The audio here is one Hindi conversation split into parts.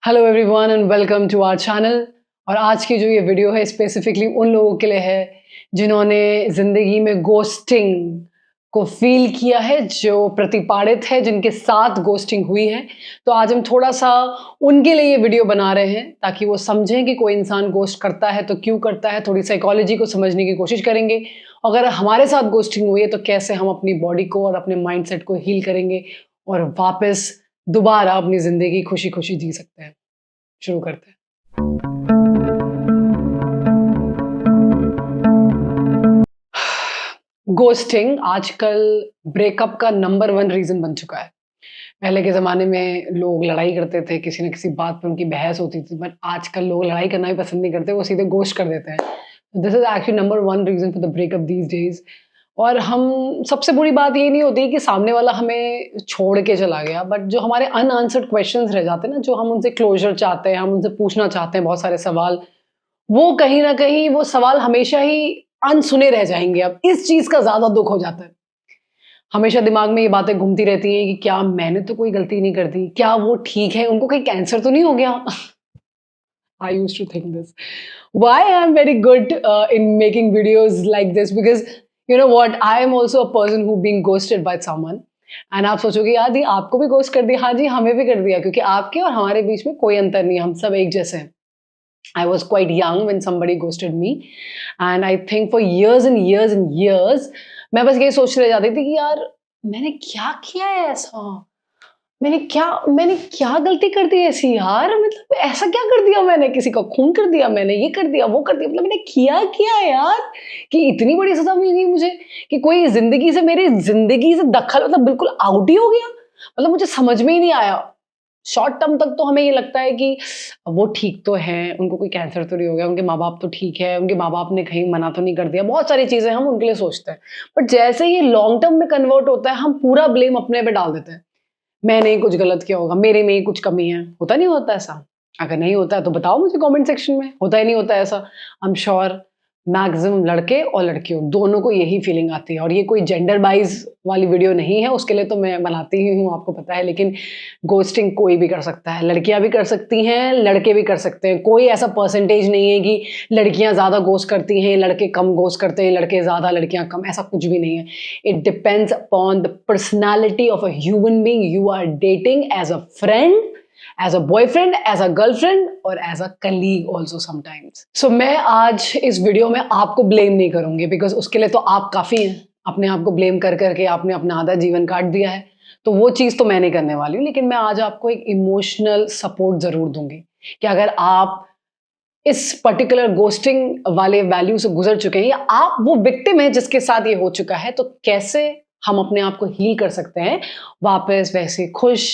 Hello everyone and welcome to our channel. और आज की जो ये वीडियो है स्पेसिफिकली उन लोगों के लिए है जिन्होंने ज़िंदगी में गोस्टिंग को फील किया है, जो प्रतिपादित है, जिनके साथ गोस्टिंग हुई है। तो आज हम थोड़ा सा उनके लिए ये वीडियो बना रहे हैं ताकि वो समझें कि कोई इंसान गोस्ट करता है तो क्यों करता है, थोड़ी साइकोलॉजी को समझने की कोशिश करेंगे। अगर हमारे साथ गोस्टिंग हुई है तो कैसे हम अपनी बॉडी को और अपने माइंडसेट को हील करेंगे और वापस दोबारा अपनी ज़िंदगी खुशी-खुशी जी सकते हैं। शुरू करते हैं। गोस्टिंग आजकल ब्रेकअप का नंबर 1 रीज़न बन चुका है। पहले के ज़माने में लोग लड़ाई करते थे, किसी न किसी बात पे उनकी बहस होती थी, बट आजकल लोग लड़ाई करना भी पसंद नहीं करते, वो सीधे गोस्ट कर देते हैं। This is actually number 1 reason for the breakup these days. और हम सबसे बुरी बात ये नहीं होती कि सामने वाला हमें छोड़ के चला गया, बट जो हमारे अनआंसर्ड क्वेश्चंस रह जाते हैं ना, जो हम उनसे क्लोज़र चाहते हैं, हम उनसे पूछना चाहते हैं बहुत सारे सवाल, वो कहीं न कहीं वो सवाल हमेशा ही अनसुने रह जाएँगे। अब इस चीज़ का ज़्यादा दुःख हो जाता है। हमेशा दिमाग में ये बातें घूमती रहती हैं कि क्या मैंने तो कोई गलती नहीं कर दी? क्या वो ठीक है? उनको कहीं कैंसर तो नहीं हो गया? I used to think this. Why I'm very good in making videos like this? Because you know what? I am also a person who being ghosted by someone. And आप सोचोगे यार दी आपको भी गोस्ट कर दिया। हाँ जी, हमें भी कर दिया, क्योंकि आपके और हमारे बीच में कोई अंतर नहीं है, हम सब एक जैसे हैं। I was quite young when somebody ghosted me, and I think for years and years and years मैं बस ये सोच रह जाती थी कि यार मैंने क्या किया है ऐसा? मैंने क्या गलती कर दी ऐसी यार? मतलब ऐसा क्या कर दिया मैंने? किसी का खून कर दिया मैंने, ये कर दिया, वो कर दिया, मतलब मैंने किया क्या यार कि इतनी बड़ी सज़ा मिली मुझे कि कोई ज़िंदगी से मेरी ज़िंदगी से दखल मतलब बिल्कुल आउट ही हो गया। मतलब मुझे समझ में ही नहीं आया। शॉर्ट टर्म तक तो हमें ये लगता है कि वो ठीक तो हैं, उनको कोई कैंसर तो नहीं हो गया, उनके माँ-बाप तो ठीक है, उनके माँ-बाप ने कहीं मना तो नहीं कर दिया, बहुत सारी चीज़ें हम उनके लिए सोचते हैं। बट जैसे ही ये लॉन्ग टर्म में कन्वर्ट होता है, हम पूरा ब्लेम अपने पे डाल देते हैं। मैंने ही कुछ गलत किया होगा, मेरे में ही कुछ कमी है। होता नहीं होता ऐसा? अगर नहीं होता है तो बताओ मुझे कमेंट सेक्शन में, होता ही नहीं होता ऐसा? आई एम श्योर मैक्सिमम लड़के और लड़कियों दोनों को यही फीलिंग आती है। और ये कोई जेंडर वाइज़ वाली वीडियो नहीं है, उसके लिए तो मैं बनाती ही हूँ, आपको पता है। लेकिन घोस्टिंग कोई भी कर सकता है, लड़कियाँ भी कर सकती हैं, लड़के भी कर सकते हैं। कोई ऐसा परसेंटेज नहीं है कि लड़कियाँ ज़्यादा घोस्ट करती हैं, लड़के कम घोस्ट करते हैं, लड़के ज़्यादा, लड़कियाँ कम, ऐसा कुछ भी नहीं है। It depends upon the personality of a human being you are dating as a friend, as a boyfriend, as a girlfriend और as a colleague also sometimes. So मैं आज इस वीडियो में आपको ब्लेम नहीं करूंगी, बिकॉज उसके लिए तो आप काफ़ी हैं। अपने आप को ब्लेम कर करके आपने अपना आधा जीवन काट दिया है, तो वो चीज़ तो मैं नहीं करने वाली हूँ। लेकिन मैं आज आपको एक इमोशनल सपोर्ट ज़रूर दूंगी कि अगर आप इस पर्टिकुलर गोस्टिंग वाले वैल्यू से गुजर चुके हैं, या आप वो विक्टिम हैं जिसके साथ ये हो चुका है, तो कैसे हम अपने आप को हील कर सकते हैं, वापस वैसे खुश,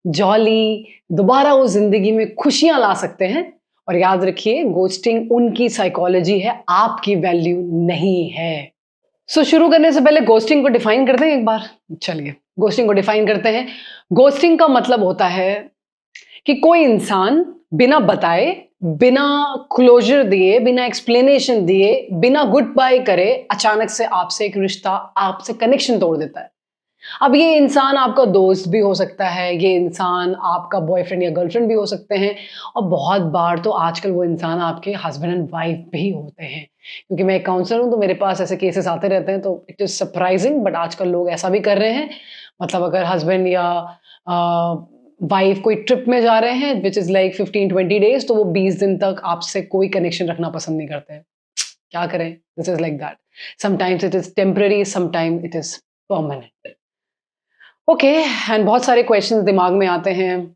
जॉली, दोबारा उस ज़िंदगी में खुशियाँ ला सकते हैं। और याद रखिए, घोस्टिंग उनकी साइकोलॉजी है, आपकी वैल्यू नहीं है। सो शुरू करने से पहले घोस्टिंग को डिफाइन करते हैं एक बार। चलिए घोस्टिंग को डिफाइन करते हैं। घोस्टिंग का मतलब होता है कि कोई इंसान बिना बताए, बिना क्लोजर दिए, बिना एक्सप्लेनेशन दिए, बिना गुड बाय करे अचानक से आपसे एक रिश्ता, आपसे कनेक्शन तोड़ देता है। अब ये इंसान आपका दोस्त भी हो सकता है, ये इंसान आपका बॉयफ्रेंड या गर्लफ्रेंड भी हो सकते हैं, और बहुत बार तो आजकल वो इंसान आपके हस्बैंड एंड वाइफ भी होते हैं। क्योंकि मैं एक काउंसलर हूँ, तो मेरे पास ऐसे केसेस आते रहते हैं, तो इट इज़ सरप्राइजिंग, बट आजकल लोग ऐसा भी कर रहे हैं। मतलब अगर हस्बैंड या वाइफ कोई ट्रिप में जा रहे हैं विच इज़ लाइक 15-20 डेज, तो वो 20 दिन तक आपसे कोई कनेक्शन रखना पसंद नहीं करते हैं। क्या करें? This is like that. Sometimes it is temporary, sometime it is permanent. Okay, and बहुत सारे क्वेश्चंस दिमाग में आते हैं।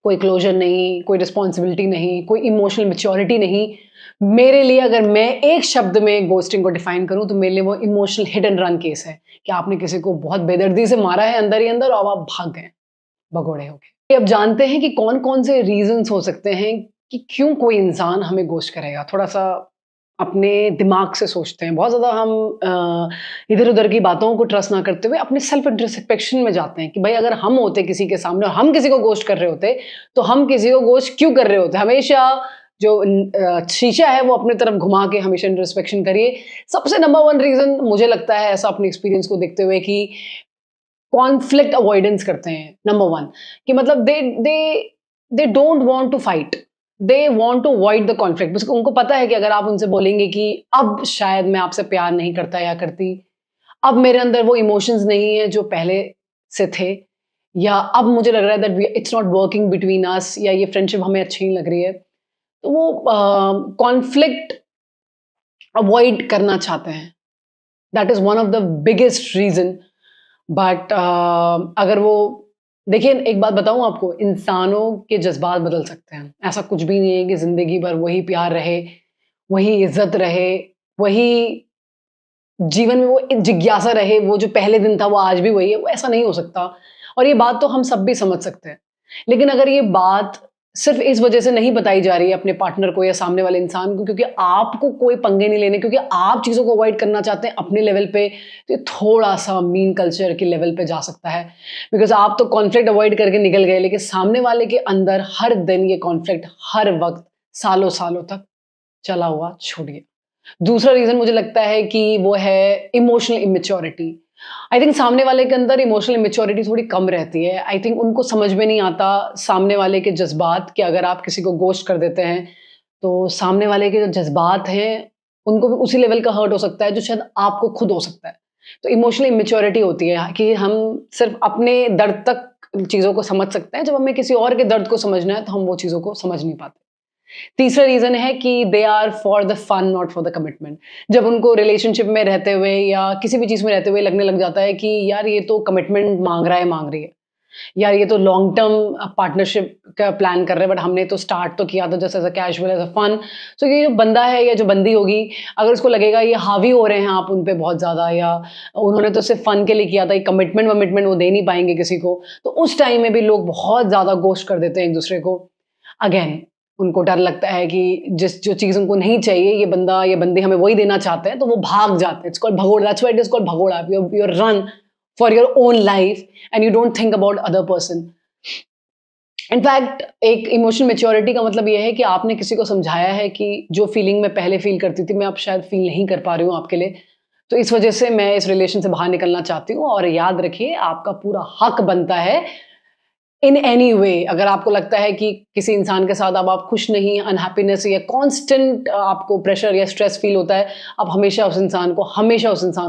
कोई क्लोजर नहीं, कोई रिस्पॉन्सिबिलिटी नहीं, कोई इमोशनल मैच्योरिटी नहीं। मेरे लिए अगर मैं एक शब्द में घोस्टिंग को डिफाइन करूं, तो मेरे लिए वो emotional hit and run case है कि आपने किसी को बहुत बेदर्दी से मारा है अंदर ही अंदर, और आप भाग गए भगोड़े होके। अब जानते हैं कि कौन कौन से रीजंस हो सकते हैं कि क्यों कोई इंसान हमें घोस्ट करेगा। थोड़ा सा अपने दिमाग से सोचते हैं। बहुत ज़्यादा हम इधर-उधर की बातों को ट्रस्ट ना करते हुए अपने सेल्फ इंट्रोस्पेक्शन में जाते हैं कि भाई अगर हम होते किसी के सामने और हम किसी को घोस्ट कर रहे होते, तो हम किसी को घोस्ट क्यों कर रहे होते? हमेशा जो शीशा है वो अपनी तरफ घुमा के हमेशा इंट्रोस्पेक्शन करिए। सबसे नंबर 1 रीज़न मुझे लगता है ऐसा अपने एक्सपीरियंस को देखते हुए कि कॉन्फ्लिक्ट अवॉइडेंस करते हैं। नंबर 1 कि मतलब they they don't want to fight, they want to avoid the conflict, because उनको पता है कि अगर आप उनसे बोलेंगे कि अब शायद मैं आपसे प्यार नहीं करता या करती, अब मेरे अंदर वो इमोशंस नहीं है जो पहले से थे, या अब मुझे लग रहा है that it's not working between us, या ये फ्रेंडशिप हमें अच्छी नहीं लग रही है, तो वो कॉन्फ्लिक्ट अवॉइड करना चाहते हैं। That is one of the biggest reason. But अगर वो, देखिए एक बात बताऊं आपको, इंसानों के जज्बात बदल सकते हैं, ऐसा कुछ भी नहीं है कि जिंदगी भर वही प्यार रहे, वही इज्जत रहे, वही जीवन में वो एक जिज्ञासा रहे, वो जो पहले दिन था वो आज भी वही है, वो ऐसा नहीं हो सकता। और ये बात तो हम सब भी समझ सकते हैं। लेकिन अगर ये बात सिर्फ इस वजह से नहीं बताई जा रही है अपने पार्टनर को या सामने वाले इंसान को क्योंकि आपको कोई पंगे नहीं लेने, क्योंकि आप चीज़ों को अवॉइड करना चाहते हैं अपने लेवल पे, तो ये थोड़ा सा मीन कल्चर के लेवल पे जा सकता है। बिकॉज आप तो कॉन्फ्लिक्ट अवॉइड करके निकल गए, लेकिन सामने वाले के अंदर हर दिन ये कॉन्फ्लिक्ट हर वक्त सालों सालों तक चला हुआ छोड़िए। दूसरा रीज़न मुझे लगता है कि वो है इमोशनल इमेच्योरिटी। आई थिंक सामने वाले के अंदर इमोशनल इमेच्योरिटी थोड़ी कम रहती है। आई थिंक उनको समझ में नहीं आता सामने वाले के जज़्बात, कि अगर आप किसी को गोश्त कर देते हैं, तो सामने वाले के जो जज़्बात हैं, उनको भी उसी लेवल का हर्ट हो सकता है जो शायद आपको खुद हो सकता है। तो इमोशनल इमेच्योरिटी होती है कि हम सिर्फ़ अपने दर्द तक चीज़ों को समझ सकते हैं, जब हमें किसी और के दर्द को समझना है, तो हम वो चीज़ों को समझ नहीं पाते। तीसरा रीज़न है कि they are for the fun not for the commitment. जब उनको रिलेशनशिप में रहते हुए या किसी भी चीज़ में रहते हुए लगने लग जाता है कि यार ये तो कमिटमेंट माँग रहा है, माँग रही है, यार ये तो लॉन्ग टर्म पार्टनरशिप का प्लान कर रहे हैं, बट हमने तो स्टार्ट तो किया था just as a casual, as a fun. So ये जो बंदा है या जो बंदी होगी, अगर उसको लगेगा ये हावी हो रहे हैं आप उन पे बहुत ज़्यादा, या उन्होंने तो सिर्फ फन के लिए किया था, ये कमिटमेंट वमिटमेंट वो दे नहीं पाएंगे किसी को, तो उस टाइम में भी लोग बहुत ज़्यादा गोश्त कर देते हैं एक दूसरे को। अगेन उनको डर लगता है कि जो चीज़ उनको नहीं चाहिए, ये बंदा या बंदी हमें वही देना चाहते हैं, तो वो भाग जाते हैं। इट्स कॉल्ड भगोड़ा, that's why it is called भगोड़ा। You run for your own life and you don't think about other person. In fact एक इमोशनल मैच्योरिटी का मतलब ये है कि आपने किसी को समझाया है कि जो फीलिंग मैं पहले फील करती थी, मैं अब शायद फील नहीं कर पा रही हूँ आपके लिए, तो इस वजह से मैं इस रिलेशन से बाहर निकलना चाहती हूँ। और याद रखिए, आपका पूरा हक बनता है इन एनी वे, अगर आपको लगता है कि किसी इंसान के साथ अब आप खुश नहीं, अनहैप्पीनेस या कांस्टेंट आपको प्रेशर या स्ट्रेस फील होता है, आप हमेशा उस इंसान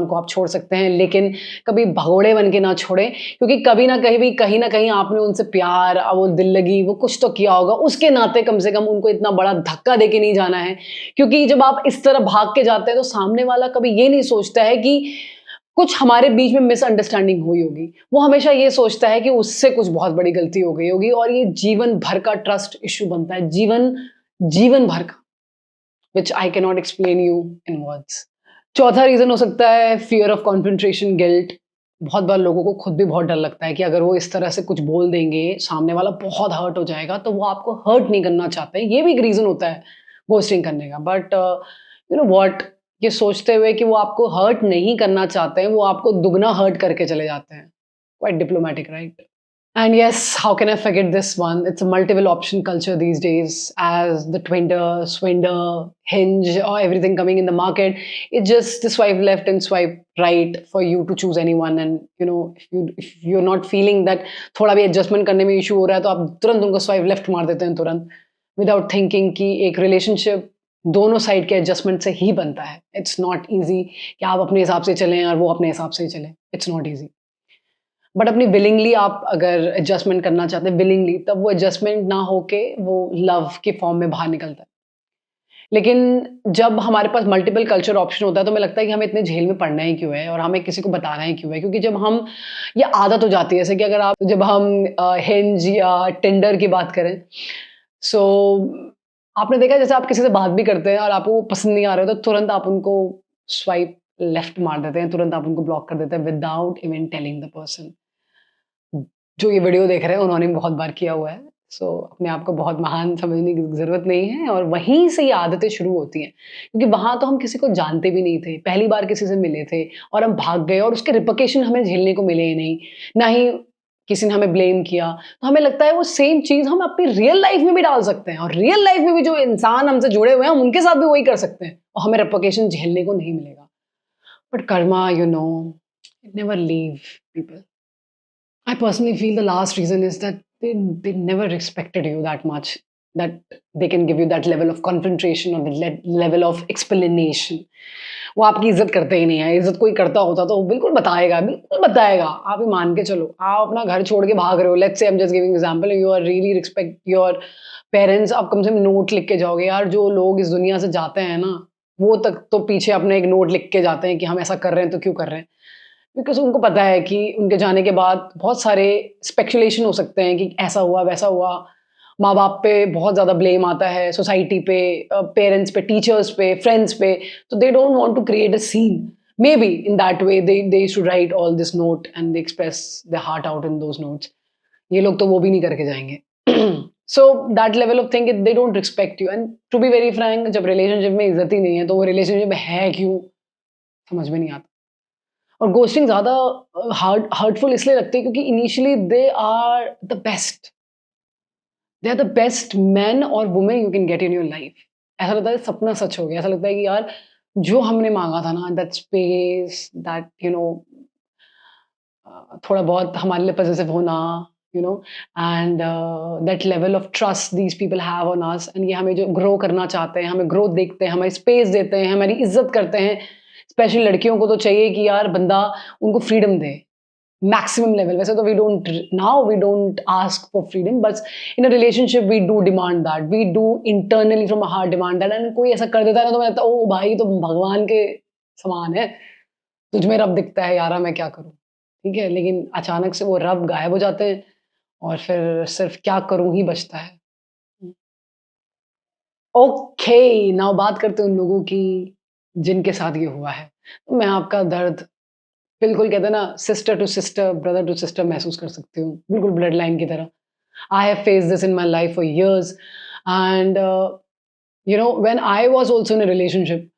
को आप छोड़ सकते हैं, लेकिन कभी भगोड़े बन के ना छोड़ें, क्योंकि कहीं ना कहीं आपने उनसे प्यार, वो दिल लगी, वो कुछ तो किया होगा, उसके नाते कम से कम उनको इतना बड़ा धक्का दे के नहीं जाना है। क्योंकि जब आप इस तरह भाग के जाते हैं, तो सामने वाला कभी ये नहीं सोचता है कि कुछ हमारे बीच में मिसअंडरस्टैंडिंग हुई होगी, वो हमेशा ये सोचता है कि उससे कुछ बहुत बड़ी गलती हो गई होगी, और ये जीवन भर का ट्रस्ट इश्यू बनता है, जीवन भर का, which I can not explain you in words. चौथा रीजन हो सकता है फियर ऑफ कॉन्फ्रंट्रेशन, गिल्ट। बहुत बार लोगों को खुद भी बहुत डर लगता है कि अगर वो इस तरह से कुछ बोल देंगे, सामने वाला बहुत हर्ट हो जाएगा, तो वो आपको हर्ट नहीं करना चाहते हैं। ये भी एक रीजन होता है घोस्टिंग करने का। बट यू नो व्हाट, ये सोचते हुए कि वो आपको हर्ट नहीं करना चाहते हैं, वो आपको दुगना हर्ट करके चले जाते हैं। Quite diplomatic, right? And yes, how can I forget this one? It's a multiple option culture these days, as the Twinder, Swinder, Hinge, or everything coming in the market. It's just the swipe left and swipe right for you to choose anyone. And you know, if you're not feeling that थोड़ा भी adjustment करने में issue हो रहा है, तो आप तुरंत उनको swipe left मार देते हैं तुरंत, without thinking कि एक relationship दोनों साइड के एडजस्टमेंट से ही बनता है। इट्स नॉट ईजी कि आप अपने हिसाब से चलें और वो अपने हिसाब से ही चले। It's not easy. बट अपनी विलिंगली आप अगर एडजस्टमेंट करना चाहते हैं विलिंगली, तब वो एडजस्टमेंट ना होके वो लव के फॉर्म में बाहर निकलता है। लेकिन जब हमारे पास मल्टीपल कल्चर ऑप्शन होता है, तो हमें लगता है कि हमें इतने झेल में पड़ना ही क्यों है और हमें किसी को बताना ही क्यों है। क्योंकि जब हम, ये आदत हो जाती है, जैसे कि अगर आप, जब हम हिंज या टिंडर की बात करें, सो आपने देखा जैसे आप किसी से बात भी करते हैं और आपको वो पसंद नहीं आ रहा है, तो तुरंत आप उनको स्वाइप लेफ्ट मार देते हैं, तुरंत आप उनको ब्लॉक कर देते हैं without even telling the person. जो ये वीडियो देख रहे हैं उन्होंने बहुत बार किया हुआ है। सो अपने आप को बहुत महान समझने की ज़रूरत नहीं है, और वहीं से ये आदतें शुरू होती हैं। क्योंकि वहाँ तो हम किसी को जानते भी नहीं थे, पहली बार किसी से मिले थे और हम भाग गए और उसके रिपरकशन हमें झेलने को मिले ही नहीं, ना ही किसी ने हमें ब्लेम किया। तो हमें लगता है वो सेम चीज़ हम अपनी रियल लाइफ में भी डाल सकते हैं, और रियल लाइफ में भी जो इंसान हमसे जुड़े हुए हैं हम उनके साथ भी वही कर सकते हैं और हमें रिपरकशन झेलने को नहीं मिलेगा। But Karma, you know, it never leave people. I personally feel the last reason is that they never respected you that much that they can give you that level of confrontation or the level of explanation. वो आपकी इज्जत करते ही नहीं है। इज्जत कोई करता होता तो वो बिल्कुल बताएगा। आप ही मान के चलो, आप अपना घर छोड़ के भाग रहे हो, let's say I am just giving example, you are really respect your parents, आप कम से कम नोट लिख के जाओगे। यार जो लोग इस दुनिया से जाते हैं ना, वो तक तो पीछे अपने एक नोट लिख के जाते हैं कि हम ऐसा कर रहे हैं तो क्यों कर रहे हैं, बिकॉज उनको पता है कि उनके जाने के बाद बहुत सारे स्पेकुलेशन हो सकते हैं कि ऐसा हुआ वैसा हुआ। माँ बाप पे बहुत ज़्यादा ब्लेम आता है, सोसाइटी पे, पेरेंट्स पे, टीचर्स पे, फ्रेंड्स पे, तो they don't want to create a scene. Maybe in that way they should write all this note and they express the heart out in those notes. ये लोग तो वो भी नहीं करके जाएंगे। So that level of thing they don't respect you. And to be very frank, जब रिलेशनशिप में इज्जत ही नहीं है तो वो रिलेशनशिप है क्यों, समझ में नहीं आता। और गोस्टिंग ज़्यादा हर्टफुल इसलिए लगती है क्योंकि initially they are the best man और women you can get in your life. ऐसा लगता है सपना सच हो गया। ऐसा लगता है कि यार जो हमने मांगा था ना, दैट स्पेस, दैट थोड़ा बहुत हमारे लिए पॉजिटिव होना, and that level of trust these people have on us, and ये हमें जो ग्रो करना चाहते हैं, हमें ग्रोथ देखते हैं, हमारी स्पेस देते हैं, हमारी इज्जत करते हैं। स्पेशली लड़कियों को तो चाहिए कि यार बंदा उनको फ्रीडम दे, मैक्सिमम लेवल। वैसे तो we don't ask for freedom, but in a relationship we do demand that, we do internally from a heart demand that. And कोई ऐसा कर देता है ना तो मैं लगता है ओ भाई तो भगवान के समान है, तुझ में रब दिखता है यारा, मैं क्या करूँ, ठीक है। लेकिन अचानक से वो रब गायब हो जाते हैं और फिर सिर्फ क्या करूँ ही बचता है। ओके, नाउ बात करते हैं उन लोगों की जिनके साथ ये हुआ है। तो मैं आपका दर्द बिल्कुल, कहते हैं ना, sister to sister, brother to sister महसूस कर सकती हूँ, बिल्कुल ब्लड लाइन की तरह। I have faced this in my life for years, and when I was also in a relationship,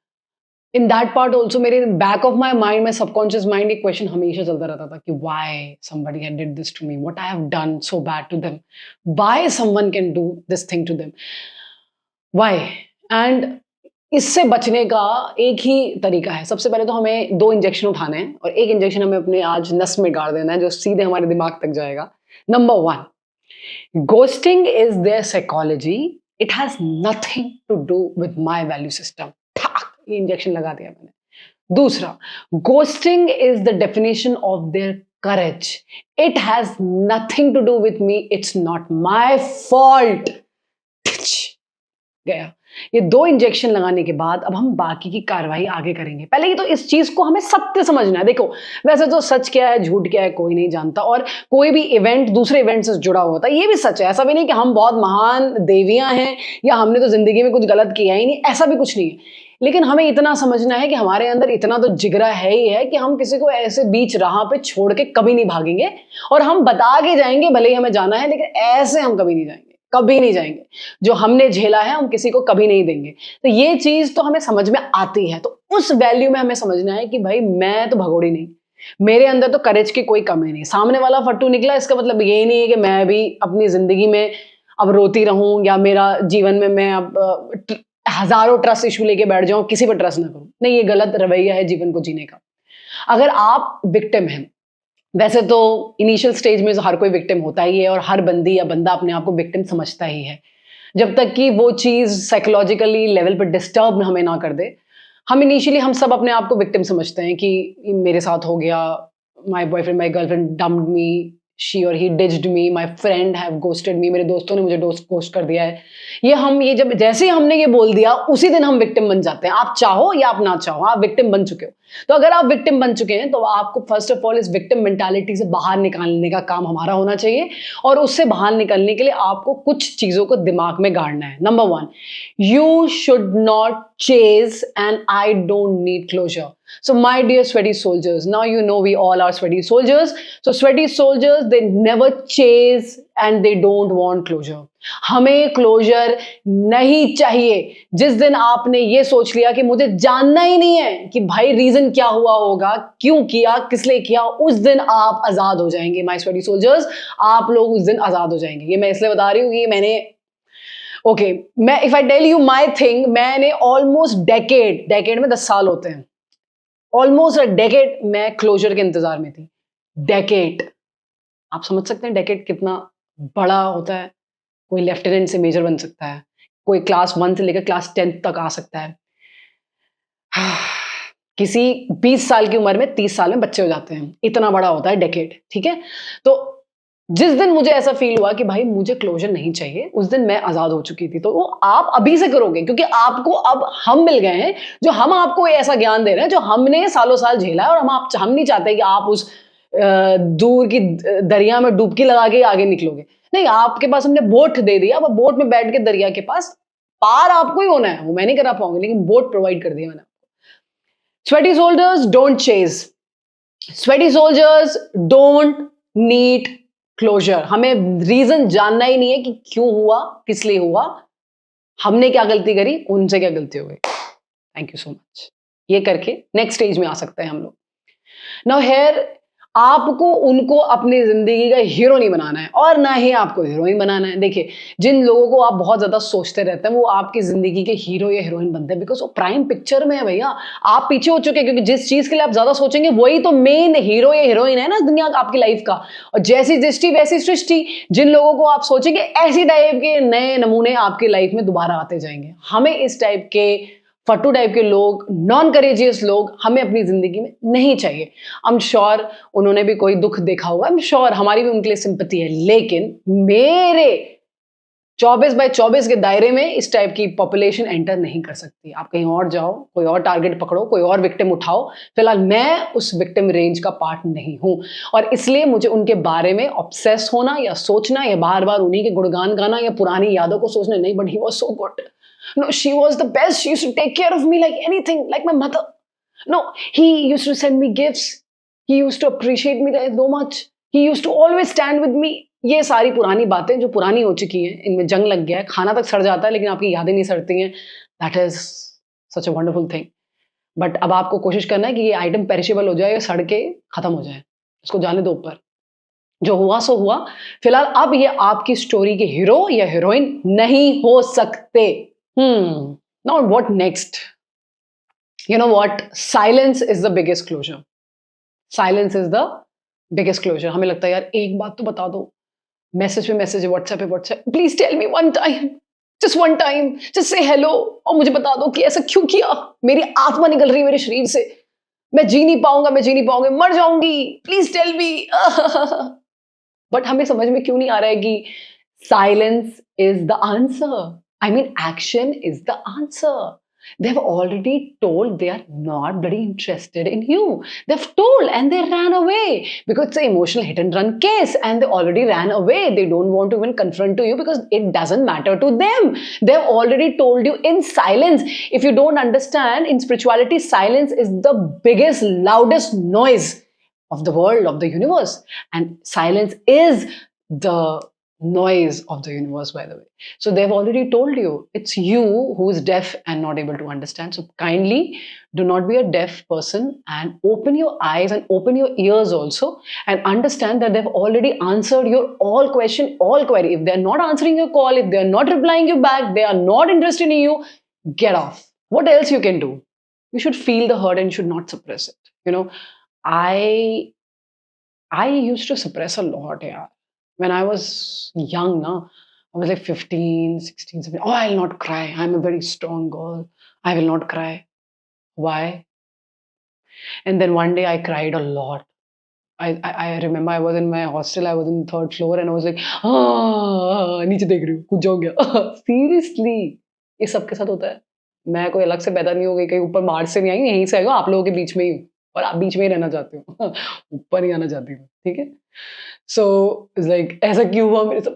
in that part also मेरे back of my mind, my subconscious mind, एक क्वेश्चन हमेशा चलता रहता था कि why somebody had did this to me, what I have done so bad to them, why someone can do this thing to them, why. And इससे बचने का एक ही तरीका है। सबसे पहले तो हमें 2 इंजेक्शन उठाने हैं और एक इंजेक्शन हमें अपने आज नस में गाड़ देना है जो सीधे हमारे दिमाग तक जाएगा। Number 1, ghosting is their psychology, it has nothing to do with my value system. ये इंजेक्शन लगा दिया मैंने। दूसरा, ghosting is the definition of their courage, it has nothing to do with me, it's not my fault. गया। ये 2 इंजेक्शन लगाने के बाद अब हम बाकी की कार्रवाई आगे करेंगे। पहले ये तो इस चीज को हमें सत्य समझना है। देखो, वैसे तो सच क्या है झूठ क्या है कोई नहीं जानता, और कोई भी इवेंट दूसरे इवेंट से जुड़ा हुआ था, ये भी सच है। ऐसा भी नहीं कि हम बहुत महान देवियां हैं या हमने तो जिंदगी में कुछ गलत किया ही नहीं, ऐसा भी कुछ नहीं है। लेकिन हमें इतना समझना है कि हमारे अंदर इतना तो जिगरा है ही है कि हम किसी को ऐसे बीच राह पे छोड़ के कभी नहीं भागेंगे, और हम बता के जाएंगे भले ही हमें जाना है, लेकिन ऐसे हम कभी नहीं जाएंगे, कभी नहीं जाएंगे। जो हमने झेला है हम किसी को कभी नहीं देंगे। तो ये चीज तो हमें समझ में आती है। तो उस वैल्यू में हमें समझना है कि भाई मैं तो भगोड़ी नहीं, मेरे अंदर तो करेज की कोई कमी नहीं। सामने वाला फट्टू निकला, इसका मतलब ये नहीं है कि मैं भी अपनी जिंदगी में अब रोती रहूं या मेरा जीवन में मैं अब हजारों ट्रस्ट इशू लेके बैठ जाऊं, किसी पर ट्रस्ट ना करूं। नहीं, ये गलत रवैया है जीवन को जीने का। अगर आप विक्टिम हैं, वैसे तो इनिशियल स्टेज में हर कोई विक्टिम होता ही है और हर बंदी या बंदा अपने आप को विक्टिम समझता ही है, जब तक कि वो चीज़ साइकोलॉजिकली लेवल पर डिस्टर्ब हमें ना कर दे। हम इनिशियली हम सब अपने आप को विक्टिम समझते हैं कि मेरे साथ हो गया, my boyfriend my girlfriend dumped me, she और ही डिज्ड मी, माय फ्रेंड हैव घोस्टेड मी, मेरे दोस्तों ने मुझे घोस्ट कर दिया है। ये जब जैसे ही हमने ये बोल दिया उसी दिन हम विक्टिम बन जाते हैं। आप चाहो या आप ना चाहो, आप विक्टिम बन चुके हो। तो अगर आप विक्टिम बन चुके हैं तो आपको फर्स्ट ऑफ ऑल इस विक्टिम मेंटालिटी से बाहर निकालने का काम हमारा होना चाहिए, और उससे बाहर निकलने के लिए आपको कुछ चीजों को दिमाग में गाड़ना है। Number 1, you should not chase and I don't need closure. So my dear sweaty soldiers, now you know we all are sweaty soldiers. So sweaty soldiers, they never chase and they don't want closure. हमें क्लोजर नहीं चाहिए। जिस दिन आपने ये सोच लिया कि मुझे जानना ही नहीं है कि भाई रीजन क्या हुआ होगा, क्यों किया, किस लिए किया, उस दिन आप आजाद हो जाएंगे। माय स्वेटी सोल्जर्स, आप लोग उस दिन आजाद हो जाएंगे। ये मैं इसलिए बता रही हूँ कि मैंने मैं if I tell you my thing, मैंने ऑलमोस्ट डेकेड में 10 साल होते हैं, ऑलमोस्ट अ डेकेड मैं क्लोजर के इंतजार में थी। डेकेड, आप समझ सकते हैं डेकेड कितना बड़ा होता है, कोई लेफ्टिनेंट से मेजर बन सकता है, कोई क्लास 1 से लेकर क्लास 10 तक आ सकता है। किसी 20 साल की उम्र में 30 साल में बच्चे हो जाते हैं, इतना बड़ा होता है डेकेड, ठीक है? तो जिस दिन मुझे ऐसा फील हुआ कि भाई मुझे क्लोजर नहीं चाहिए, उस दिन मैं आजाद हो चुकी थी। तो वो आप अभी से करोगे, क्योंकि आपको अब हम मिल गए हैं जो हम आपको ऐसा ज्ञान दे रहे हैं जो हमने सालों साल झेला है, और हम नहीं चाहते कि आप उस दूर की दरिया में डुबकी लगा के आगे निकलोगे। नहीं, आपके पास हमने बोट दे दिया, अब बोट में बैठ के दरिया के पास पार आपको ही होना है, वो मैं नहीं करा पाऊंगी, लेकिन बोट प्रोवाइड कर दिया मैंने। Sweaty soldiers don't chase. Sweaty soldiers don't need closure. हमें रीजन जानना ही नहीं है कि क्यों हुआ, किस लिए हुआ, हमने क्या गलती करी, उनसे क्या गलती हो गई। Thank you so much. ये करके नेक्स्ट स्टेज में आ सकते हैं हम लोग। नाउ हेयर आपको उनको अपनी जिंदगी का हीरो नहीं बनाना है, और ना ही आपको हीरोइन बनाना है। देखिए, जिन लोगों को आप बहुत ज्यादा सोचते रहते हैं वो आपकी जिंदगी के हीरो या हीरोइन बनते हैं, बिकॉज वो प्राइम पिक्चर में है भैया। आप पीछे हो चुके हैं, क्योंकि जिस चीज के लिए आप ज्यादा सोचेंगे वही तो मेन हीरो या हीरोइन है ना दुनिया आपकी लाइफ का। और जैसी दृष्टि वैसी सृष्टि, जिन लोगों को आप सोचेंगे ऐसी टाइप के नए नमूने आपकी लाइफ में दोबारा आते जाएंगे। हमें इस टाइप के फट्टू टाइप के लोग, नॉन करेजियस लोग हमें अपनी जिंदगी में नहीं चाहिए। आई एम श्योर उन्होंने भी कोई दुख देखा होगा, आई एम श्योर हमारी भी उनके लिए सिंपैथी है, लेकिन मेरे 24/24 के दायरे में इस टाइप की पॉपुलेशन एंटर नहीं कर सकती। आप कहीं और जाओ, कोई और टारगेट पकड़ो, कोई और विक्टिम उठाओ। फिलहाल मैं उस विक्टिम रेंज का पार्ट नहीं हूं, और इसलिए मुझे उनके बारे में ऑब्सेस होना या सोचना या बार बार उन्हीं के गुणगान गाना या पुरानी यादों को सोचना नहीं। But he was so good, no, she was the best. She used to take care of me like anything, like my mother. No, he used to send me gifts. He used to appreciate me so much. He used to always stand with me. ये सारी पुरानी बातें जो पुरानी हो चुकी हैं, इनमें जंग लग गया है, खाना तक सड़ जाता है लेकिन आपकी यादें नहीं सड़ती हैं। That is such a wonderful thing. But अब आपको कोशिश करना है कि ये आइटम पेरिशेबल हो जाए या सड़ के खत्म हो जाए, इसको जाने दो ऊपर। जो हुआ सो हुआ। फिलहाल अब ये आपकी स्टोरी के हीरो या हीरोइन नहीं हो सकते। Now what next? You know what? Silence is the biggest closure. Silence is the biggest closure. हमें लगता है यार एक बात तो बता दो, मैसेज पे मैसेज, व्हाट्सएप पे WhatsApp, please tell me one time, just one time, just say hello, और मुझे बता दो कि ऐसा क्यों किया। मेरी आत्मा निकल रही है मेरे शरीर से, मैं जी नहीं पाऊंगा, मैं जी नहीं पाऊंगी, मर जाऊंगी, प्लीज टेल मी। बट हमें समझ में क्यों नहीं आ रहा है कि silence is the answer. I mean, action is the answer. They've already told they are not bloody interested in you. They've told and they ran away because it's an emotional hit and run case, and they already ran away. They don't want to even confront to you because it doesn't matter to them. They've already told you in silence. If you don't understand, in spirituality, silence is the biggest, loudest noise of the world, of the universe. And silence is the noise of the universe, by the way. So they've already told you it's you who is deaf and not able to understand. So kindly do not be a deaf person and open your eyes and open your ears also, and understand that they've already answered your all question, all query. If they're not answering your call, if they're not replying you back, they are not interested in you, get off. What else you can do? You should feel the hurt and you should not suppress it. You know, I used to suppress a lot, yeah. When I was young, I was like 15, 16, 17. Oh, I'll not cry. I'm a very strong girl. I will not cry. Why? And then one day I cried a lot. I remember I was in my hostel. I was in the 3rd floor and I was like, नीचे देख रही हूँ, कुछ हो गया। Seriously, ये सबके साथ होता है। मैं कोई अलग से पैदा नहीं हो गई, कहीं ऊपर मार्च से नहीं आई, यहीं से आई हूँ, आप लोगों के बीच में ही हूँ, और आप बीच में ही रहना चाहती हूँ, ऊपर नहीं आना चाहती हूँ, ठीक है। सो इट्स लाइक ऐसा क्यों हुआ मेरे साथ,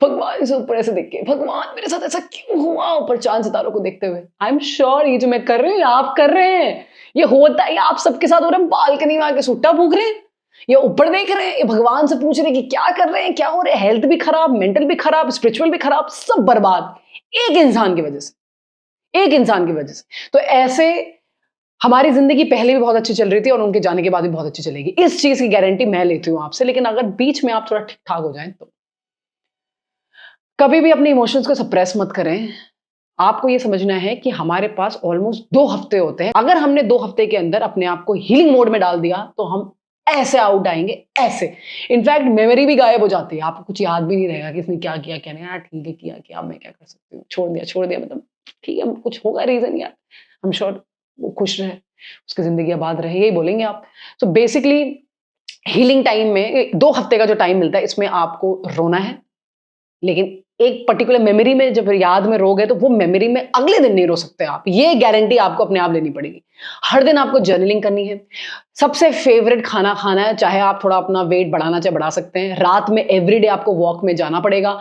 भगवान से ऊपर ऐसे देख के, भगवान मेरे साथ ऐसा क्यों हुआ, ऊपर चांद सितारों को देखते हुए। आई एम श्योर ये जो मैं कर रही हूँ आप कर रहे हैं, ये होता है, आप सबके साथ हो रहा है। बालकनी में आके सुट्टा फूक रहे हैं, ये ऊपर देख रहे हैं, ये भगवान से पूछ रहे हैं कि क्या कर रहे हैं, क्या हो रहा है। हेल्थ भी खराब, मेंटल भी खराब, स्पिरिचुअल भी खराब, सब बर्बाद एक इंसान की वजह से, एक इंसान की वजह से। तो ऐसे हमारी जिंदगी पहले भी बहुत अच्छी चल रही थी और उनके जाने के बाद भी बहुत अच्छी चलेगी, इस चीज की गारंटी मैं लेती हूं आपसे। लेकिन अगर बीच में आप थोड़ा ठीक ठाक हो जाएं तो कभी भी अपने इमोशंस को सप्रेस मत करें। आपको ये समझना है कि हमारे पास ऑलमोस्ट 2 हफ्ते होते हैं। अगर हमने 2 हफ्ते के अंदर अपने आप को हीलिंग मोड में डाल दिया तो हम ऐसे आउट आएंगे, ऐसे। इनफैक्ट मेमोरी भी गायब हो जाती है, आपको कुछ याद भी नहीं रहेगा कि इसने क्या किया क्या नहीं। यार ठीक है, किया किया, अब मैं क्या कर सकती हूँ, छोड़ दिया, मतलब ठीक है, कुछ होगा रीजन यार, आई एम श्योर वो खुश रहे, उसकी जिंदगी आबाद रहे, यही बोलेंगे आप। तो बेसिकली हीलिंग टाइम में 2 हफ्ते का जो टाइम मिलता है, इसमें आपको रोना है, लेकिन एक पर्टिकुलर मेमोरी में जब याद में रोगे तो वो मेमोरी में अगले दिन नहीं रो सकते आप, ये गारंटी आपको अपने आप लेनी पड़ेगी। हर दिन आपको जर्नलिंग करनी है, सबसे फेवरेट खाना खाना है, चाहे आप थोड़ा अपना वेट बढ़ाना चाहे बढ़ा सकते हैं। रात में एवरीडे आपको वॉक में जाना पड़ेगा।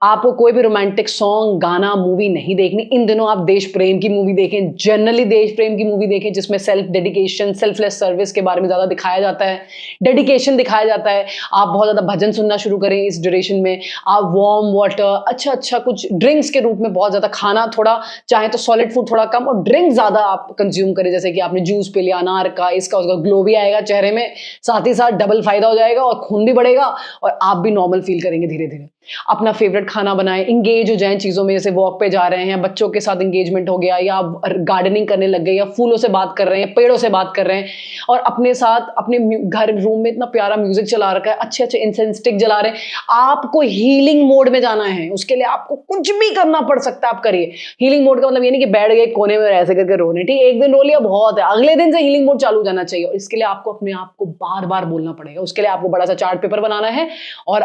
आपको कोई भी रोमांटिक सॉन्ग, गाना, मूवी नहीं देखनी। इन दिनों आप देश प्रेम की मूवी देखें, जनरली देश प्रेम की मूवी देखें जिसमें सेल्फ डेडिकेशन, सेल्फलेस सर्विस के बारे में ज्यादा दिखाया जाता है, डेडिकेशन दिखाया जाता है। आप बहुत ज्यादा भजन सुनना शुरू करें इस ड्यूरेशन में। आप वार्म वाटर, अच्छा कुछ ड्रिंक्स के रूप में, बहुत ज्यादा खाना थोड़ा, चाहे तो सॉलिड फूड थोड़ा कम, और ड्रिंक ज्यादा आप कंज्यूम करें, जैसे कि आपने जूस पी लिया अनार का, इसका उसका, ग्लो भी आएगा चेहरे में, साथ ही साथ डबल फायदा हो जाएगा और खून भी बढ़ेगा और आप भी नॉर्मल फील करेंगे धीरे धीरे। अपना फेवरेट खाना बनाएं, इंगेज हो जाएं चीजों में, जैसे वॉक पे जा रहे हैं, बच्चों के साथ इंगेजमेंट हो गया, या गार्डनिंग करने लग गए, या फूलों से बात कर रहे हैं, पेड़ों से बात कर रहे हैं, और अपने साथ अपने घर रूम में इतना प्यारा म्यूजिक चला रखा है, अच्छे अच्छे इंसेंस स्टिक जला रहे हैं। आपको हीलिंग मोड में जाना है, उसके लिए आपको कुछ भी करना पड़ सकता है, आप करिए। हीलिंग मोड का मतलब ये नहीं कि बैठ गए कोने में ऐसे करके रोने, ठीक, एक दिन रो लिया बहुत है, अगले दिन से हीलिंग मोड चालू जाना चाहिए। और इसके लिए आपको अपने आप को बार बार बोलना पड़ेगा। उसके लिए आपको बड़ा सा चार्ट पेपर बनाना है और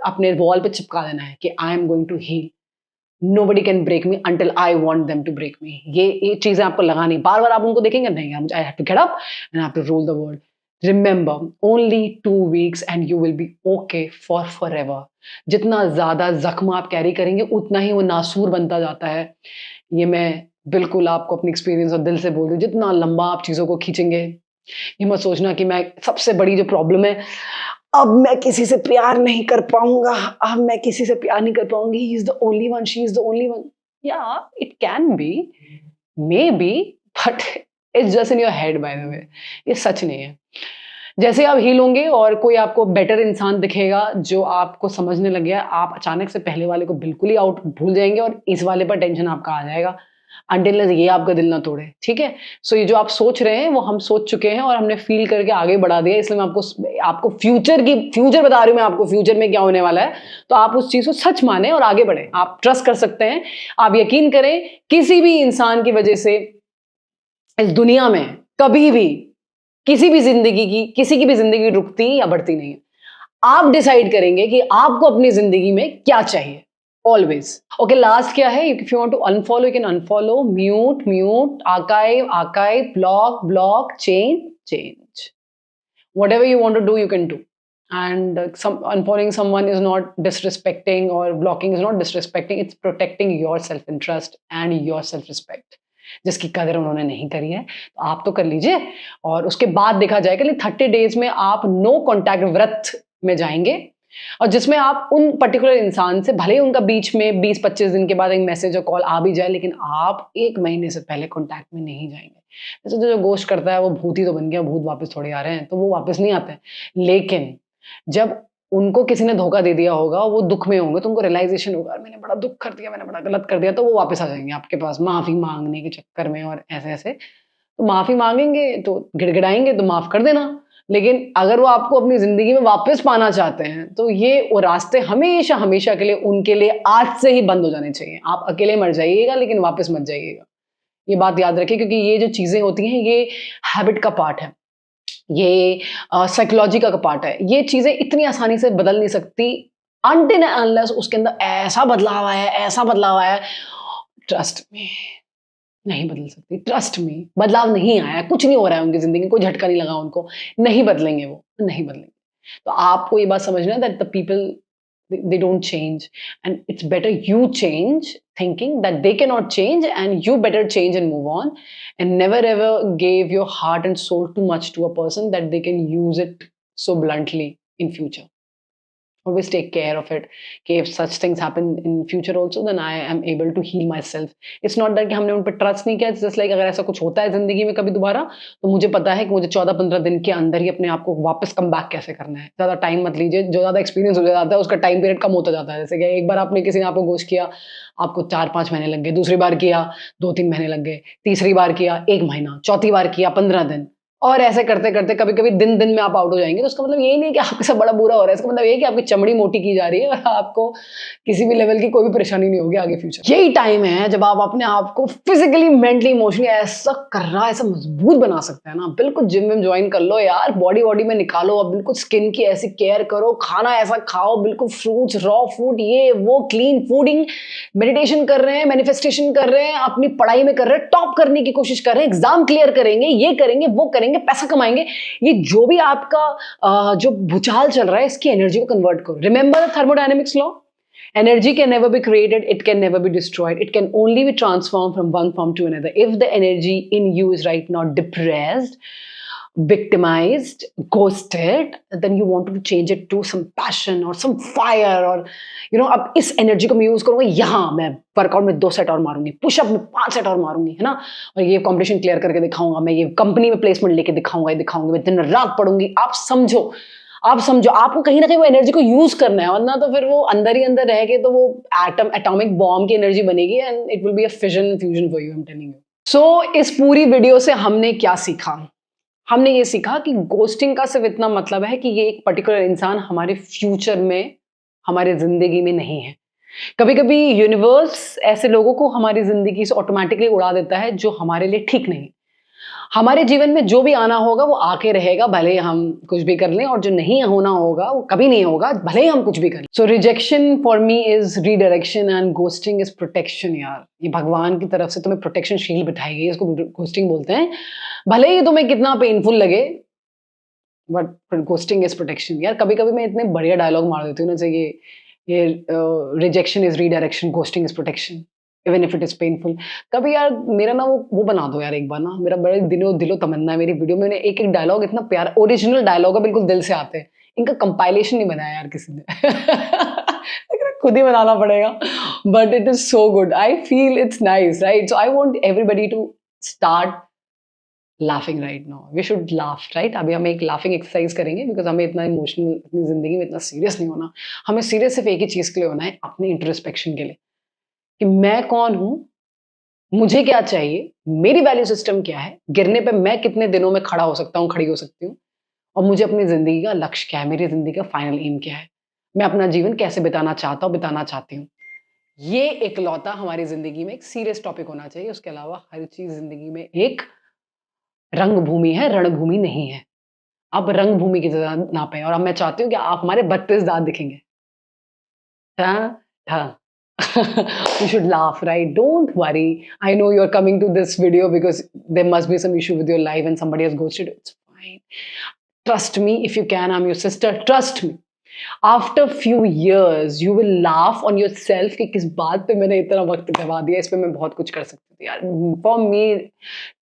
अपने वॉल पे चिपका देना है कि I am going to heal, nobody can break me until I want them to break me। ये चीजें आपको लगानी, बार बार आप उनको देखेंगे, नहीं I have to get up and I have to rule the world। Remember, only 2 weeks and you will be okay for forever। जितना ज्यादा जख्म आप कैरी करेंगे उतना ही वो नासूर बनता जाता है। ये मैं बिल्कुल आपको अपनी एक्सपीरियंस और दिल से बोल रही हूँ। जितना लंबा आप चीजों को खींचेंगे, ये मत सोचना कि मैं, सबसे बड़ी जो प्रॉब्लम है, अब मैं किसी से प्यार नहीं कर पाऊंगा, अब मैं किसी से प्यार नहीं कर पाऊंगी, he is the only one, she is the only one. या it can be, may be, but it's just in your head by the way. ये सच नहीं है। जैसे आप हील होंगे और कोई आपको बेटर इंसान दिखेगा जो आपको समझने लग गया, आप अचानक से पहले वाले को बिल्कुल ही आउट भूल जाएंगे और इस वाले पर टेंशन आपका आ जाएगा, अनटिल ये आपका दिल ना तोड़े, ठीक है। सो ये जो आप सोच रहे हैं वो हम सोच चुके हैं और हमने फील करके आगे बढ़ा दिया। इसलिए मैं आपको फ्यूचर बता रही हूँ मैं आपको, फ्यूचर में क्या होने वाला है, तो आप उस चीज को सच माने और आगे बढ़े। आप ट्रस्ट कर सकते हैं, आप यकीन करें, किसी भी इंसान की वजह से इस दुनिया में कभी भी किसी की भी जिंदगी रुकती या बढ़ती नहीं है। आप डिसाइड करेंगे कि आपको अपनी जिंदगी में क्या चाहिए, always। Okay, last क्या है, if you want to unfollow, you can unfollow, mute, archive, block, change, whatever you want to do you can do। And unfollowing someone is not disrespecting, or blocking is not disrespecting, it's protecting your self interest and your self respect। जिसकी कदर उन्होंने नहीं करी है तो आप तो कर लीजिए, और उसके बाद देखा जाएगा। लेकिन 30 डेज में आप नो कॉन्टैक्ट व्रत में जाएंगे, और जिसमें आप उन पर्टिकुलर इंसान से, भले ही उनका बीच में 20-25 दिन के बाद एक मैसेज और कॉल आ भी जाए, लेकिन आप 1 महीने से पहले कॉन्टैक्ट में नहीं जाएंगे। जैसे जो गोश्त करता है वो भूत ही तो बन गया, भूत वापस थोड़े आ रहे हैं, तो वो वापस नहीं आते हैं। लेकिन जब उनको किसी ने धोखा दे दिया होगा, वो दुख में होंगे, तो उनको रियलाइजेशन होगा मैंने बड़ा दुख कर दिया, मैंने बड़ा गलत कर दिया, तो वो वापस आ जाएंगे आपके पास माफी मांगने के चक्कर में, और ऐसे तो माफी मांगेंगे तो गिड़गिड़ाएंगे तो माफ कर देना। लेकिन अगर वो आपको अपनी जिंदगी में वापस पाना चाहते हैं तो वो रास्ते हमेशा हमेशा के लिए उनके लिए आज से ही बंद हो जाने चाहिए। आप अकेले मर जाइएगा लेकिन वापस मत जाइएगा, ये बात याद रखिए, क्योंकि ये जो चीजें होती हैं ये हैबिट का पार्ट है, ये साइकोलॉजी का पार्ट है। ये चीजें इतनी आसानी से बदल नहीं सकती अनटिल एंड अनलेस उसके अंदर ऐसा बदलाव आया। ट्रस्ट में नहीं बदल सकती, ट्रस्ट में बदलाव नहीं आया, कुछ नहीं हो रहा है उनकी जिंदगी में, कोई झटका नहीं लगा उनको, नहीं बदलेंगे, वो नहीं बदलेंगे। तो आपको ये बात समझना है that the people they don't change, and it's better you change thinking that they cannot change, and you better change and move on, and never ever give your heart and soul too much to a person that they can use it so bluntly in future। Always take care of it कि if such things happen in future also, then I am able to heal myself। It's not that कि हमने उन पर ट्रस्ट नहीं किया, just like अगर ऐसा कुछ होता है जिंदगी में कभी दोबारा, तो मुझे पता है कि मुझे 14-15 दिन के अंदर ही अपने आप को वापस कम बैक कैसे करना है। ज़्यादा टाइम मत लीजिए, जो ज़्यादा एक्सपीरियंस हो जाता है उसका टाइम पीरियड कम होता जाता है। जैसे कि एक बार आपने किसी ने आपको गोश्त किया, आपको 4-5 महीने लग गए, दूसरी बार किया 2-3 महीने लग गए, तीसरी बार किया 1 महीना, चौथी बार किया 15 दिन, और ऐसे करते करते कभी कभी दिन दिन में आप आउट हो जाएंगे, तो उसका मतलब यही नहीं कि आपके साथ बड़ा बुरा हो रहा है, इसका मतलब ये है कि आपकी चमड़ी मोटी की जा रही है और आपको किसी भी लेवल की कोई भी परेशानी नहीं होगी आगे फ्यूचर। यही टाइम है जब आप अपने आप को फिजिकली, मेंटली, इमोशनली ऐसा कर रहा है, ऐसा मजबूत बना सकते हैं ना। बिल्कुल जिम में ज्वाइन कर लो यार, बॉडी वॉडी में निकालो, अब बिल्कुल स्किन की ऐसी केयर करो, खाना ऐसा खाओ, बिल्कुल फ्रूट्स, रॉ फूड, ये वो, क्लीन फूडिंग, मेडिटेशन कर रहे हैं, मैनिफेस्टेशन कर रहे हैं, अपनी पढ़ाई में कर रहे हैं, टॉप करने की कोशिश कर रहे हैं, एग्जाम क्लियर करेंगे, ये करेंगे, वो करेंगे, पैसा कमाएंगे। ये जो भी आपका जो भूचाल चल रहा है, इसकी एनर्जी को कन्वर्ट करो। Remember the thermodynamics law, energy can never be created, it can never be destroyed, it can only be transformed from one form to another. If the energy in you is right now depressed, victimized, ghosted, then you want to change it to some passion or some fire, or अब इस एनर्जी को मैं यूज करूंगा, यहाँ मैं वर्कआउट में 2 सेट और मारूंगी, पुशअप में 5 सेट और मारूंगी, है ना, और ये कंपटीशन क्लियर करके दिखाऊंगा, मैं ये कंपनी में प्लेसमेंट लेके दिखाऊंगा, ये दिखाऊंगी, मैं दिन रात पढ़ूंगी। आप समझो आपको कहीं ना कहीं वो एनर्जी को यूज करना है, वरना तो फिर वो अंदर ही अंदर रह के तो वो एटॉमिक बॉम्ब की एनर्जी बनेगी and it will be a fission fusion for you, I am telling you. So इस पूरी वीडियो से हमने क्या सीखा? हमने ये सीखा कि गोस्टिंग का सिर्फ इतना मतलब है कि ये एक पर्टिकुलर इंसान हमारे फ्यूचर में, हमारे जिंदगी में नहीं है। कभी कभी यूनिवर्स ऐसे लोगों को हमारी जिंदगी से ऑटोमेटिकली उड़ा देता है जो हमारे लिए ठीक नहीं। हमारे जीवन में जो भी आना होगा वो आके रहेगा, भले ही हम कुछ भी कर लें, और जो नहीं होना होगा वो कभी नहीं होगा, भले ही हम कुछ भी कर लें। So rejection for me is redirection and ghosting is protection. यार ये भगवान की तरफ से तुम्हें प्रोटेक्शन शील्ड बिठाई गई, इसको गोस्टिंग बोलते हैं। भले ही तुम्हें कितना पेनफुल लगे, बट गोस्टिंग इज प्रोटेक्शन। यार कभी कभी मैं इतने बढ़िया डायलॉग मार देती हूँ ना, जैसे ये rejection is redirection, ghosting is protection, even if it is painful. कभी यार मेरा ना वो बना दो यार एक बार ना, मेरा बड़े दिलो तमन्ना है मेरी वीडियो में एक एक डायलॉग इतना प्यारा, ओरिजिनल डायलॉग है, बिल्कुल दिल से आते हैं, इनका कंपाइलेशन नहीं बनाया यार किसी ने खुद ही बनाना पड़ेगा, but it is so good, I feel it's nice, right? So I want everybody to start laughing right now, we should laugh, right? अभी हम एक लाफिंग एक्सरसाइज करेंगे, बिकॉज हमें इतना इमोशनल अपनी जिंदगी में इतना सीरियस नहीं होना। हमें सीरियस सिर्फ एक ही चीज के लिए होना है, अपनी इंट्रोस्पेक्शन के लिए, कि मैं कौन हूं, मुझे क्या चाहिए, मेरी वैल्यू सिस्टम क्या है, गिरने पे मैं कितने दिनों में खड़ा हो सकता हूँ, खड़ी हो सकती हूँ, और मुझे अपनी जिंदगी का लक्ष्य क्या है, मेरी जिंदगी का फाइनल एम क्या है, मैं अपना जीवन कैसे बिताना चाहता हूँ, बिताना चाहती हूँ। ये इकलौता हमारी जिंदगी में एक सीरियस टॉपिक होना चाहिए। उसके अलावा हर चीज जिंदगी में एक रंगभूमि है, रणभूमि नहीं है। अब रंगभूमि की तरह नापे, और अब मैं चाहती हूँ कि आप हमारे 32 दांत दिखेंगे। You should laugh, right? Don't worry. I know you're coming to this video because there must be some issue with your life and somebody has ghosted you. It's fine. Trust me, if you can, I'm your sister. Trust me. After few years, you will laugh on yourself कि किस बात पे मैंने इतना वक्त गवा दिया, इस पे मैं बहुत कुछ कर सकती थी यार। For me,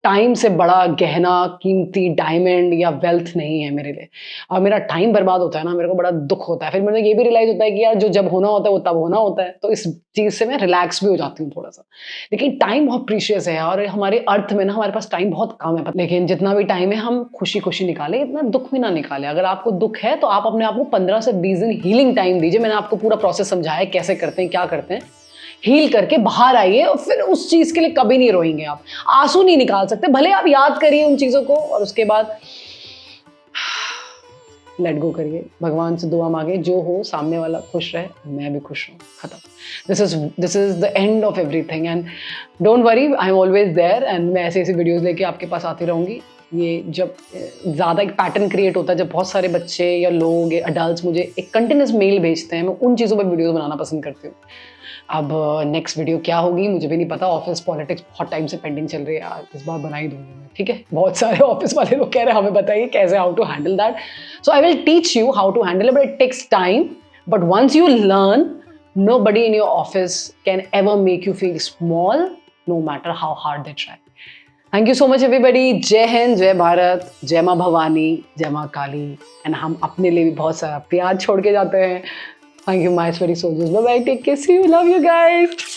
टाइम से बड़ा गहना, कीमती डायमंड या वेल्थ नहीं है मेरे लिए। और मेरा टाइम बर्बाद होता है ना, मेरे को बड़ा दुख होता है। फिर मुझे ये भी रियलाइज होता है कि यार जो जब होना होता है वो तब होना होता है, तो इस चीज़ से मैं रिलैक्स भी हो जाती हूँ थोड़ा सा। लेकिन टाइम बहुत प्रीशियस है, और हमारे अर्थ में ना हमारे पास टाइम बहुत कम है। लेकिन जितना भी टाइम है हम खुशी खुशी निकालें, इतना दुख भी ना निकालें। अगर आपको दुख है तो आप अपने आप को 15 से 20 दिन हीलिंग टाइम दीजिए। मैंने आपको पूरा प्रोसेस समझाया है कैसे करते हैं, क्या करते हैं। हील करके बाहर आइए, और फिर उस चीज के लिए कभी नहीं रोएंगे। आप आंसू नहीं निकाल सकते, भले आप याद करिए उन चीजों को, और उसके बाद लेट गो करिए, भगवान से दुआ मांगे, जो हो सामने वाला खुश रहे, मैं भी खुश हूँ, खत्म। This is the end of everything, and don't worry, I am always there, and मैं ऐसे वीडियोज लेके आपके पास आती रहूंगी। ये जब ज़्यादा एक पैटर्न क्रिएट होता है, जब बहुत सारे बच्चे या लोग या अडल्ट मुझे एक कंटिन्यूस मेल भेजते हैं, मैं उन चीज़ों पर वीडियोस बनाना पसंद करती हूँ। अब नेक्स्ट वीडियो क्या होगी मुझे भी नहीं पता। ऑफिस पॉलिटिक्स बहुत टाइम से पेंडिंग चल रही है यार, इस बार बना ही दूंगी मैं, ठीक है? बहुत सारे ऑफिस वाले लोग कह रहे हैं हमें बताइए कैसे, how to handle that. So I will teach you how to handle it, but it takes time. But once you learn, nobody in your office can ever make you feel small, no matter how hard they try. Thank you so much everybody. जय हिंद, जय भारत, जय माँ भवानी, जय माँ काली। एंड हम अपने लिए भी बहुत सारा प्यार छोड़ के जाते हैं। Thank you my sweaty soldiers. Bye bye, take care, see you, love you guys.